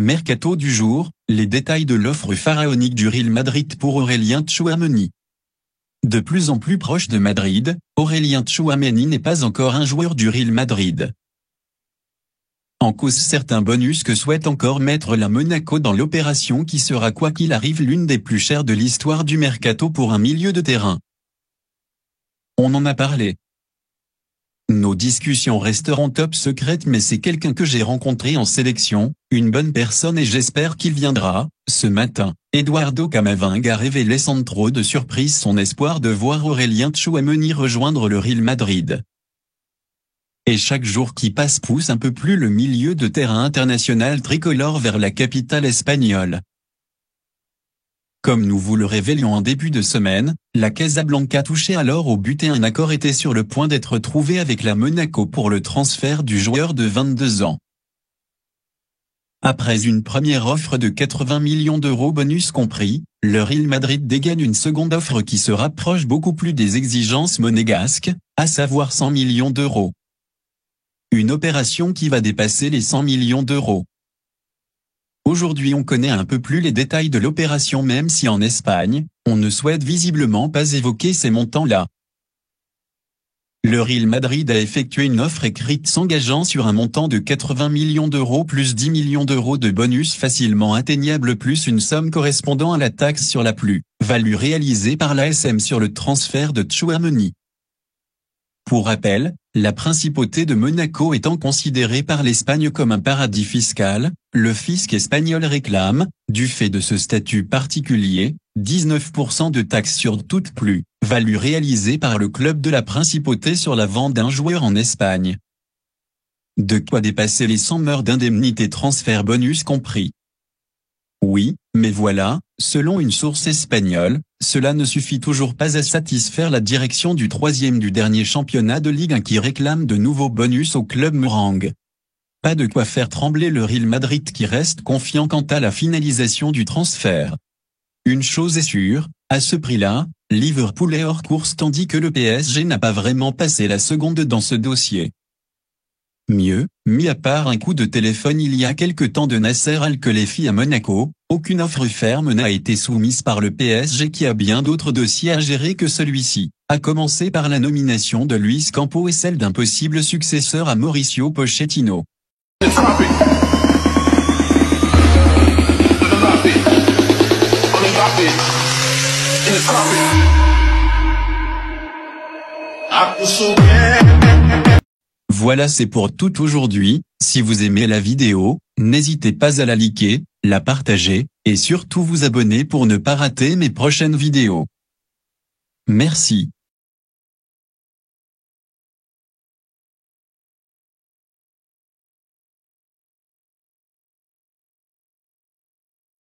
Mercato du jour, les détails de l'offre pharaonique du Real Madrid pour Aurélien Tchouaméni. De plus en plus proche de Madrid, Aurélien Tchouaméni n'est pas encore un joueur du Real Madrid. En cause certains bonus que souhaite encore mettre la Monaco dans l'opération qui sera quoi qu'il arrive l'une des plus chères de l'histoire du mercato pour un milieu de terrain. On en a parlé. Nos discussions resteront top secrètes mais c'est quelqu'un que j'ai rencontré en sélection, une bonne personne et j'espère qu'il viendra. Ce matin, Eduardo Camavinga a révélé sans trop de surprise son espoir de voir Aurélien Tchouaméni rejoindre le Real Madrid. Et chaque jour qui passe pousse un peu plus le milieu de terrain international tricolore vers la capitale espagnole. Comme nous vous le révélions en début de semaine, la Casablanca touchait alors au but et un accord était sur le point d'être trouvé avec la Monaco pour le transfert du joueur de 22 ans. Après une première offre de 80 millions d'euros bonus compris, le Real Madrid dégaine une seconde offre qui se rapproche beaucoup plus des exigences monégasques, à savoir 100 millions d'euros. Une opération qui va dépasser les 100 millions d'euros. Aujourd'hui on connaît un peu plus les détails de l'opération même si en Espagne, on ne souhaite visiblement pas évoquer ces montants-là. Le Real Madrid a effectué une offre écrite s'engageant sur un montant de 80 millions d'euros plus 10 millions d'euros de bonus facilement atteignable plus une somme correspondant à la taxe sur la plus-value réalisée par l'ASM sur le transfert de Tchouaméni. Pour rappel, la principauté de Monaco étant considérée par l'Espagne comme un paradis fiscal, le fisc espagnol réclame, du fait de ce statut particulier, 19% de taxes sur toute plus-value réalisée par le club de la principauté sur la vente d'un joueur en Espagne. De quoi dépasser les 100 meurs d'indemnité transfert bonus compris. Oui, mais voilà, selon une source espagnole, cela ne suffit toujours pas à satisfaire la direction du troisième du dernier championnat de Ligue 1 qui réclame de nouveaux bonus au club merengue. Pas de quoi faire trembler le Real Madrid qui reste confiant quant à la finalisation du transfert. Une chose est sûre, à ce prix-là, Liverpool est hors course tandis que le PSG n'a pas vraiment passé la seconde dans ce dossier. Mieux, mis à part un coup de téléphone il y a quelque temps de Nasser Al-Khelaifi à Monaco, aucune offre ferme n'a été soumise par le PSG qui a bien d'autres dossiers à gérer que celui-ci, à commencer par la nomination de Luis Campos et celle d'un possible successeur à Mauricio Pochettino. Voilà c'est pour tout aujourd'hui, si vous aimez la vidéo, n'hésitez pas à la liker, la partager, et surtout vous abonner pour ne pas rater mes prochaines vidéos. Merci.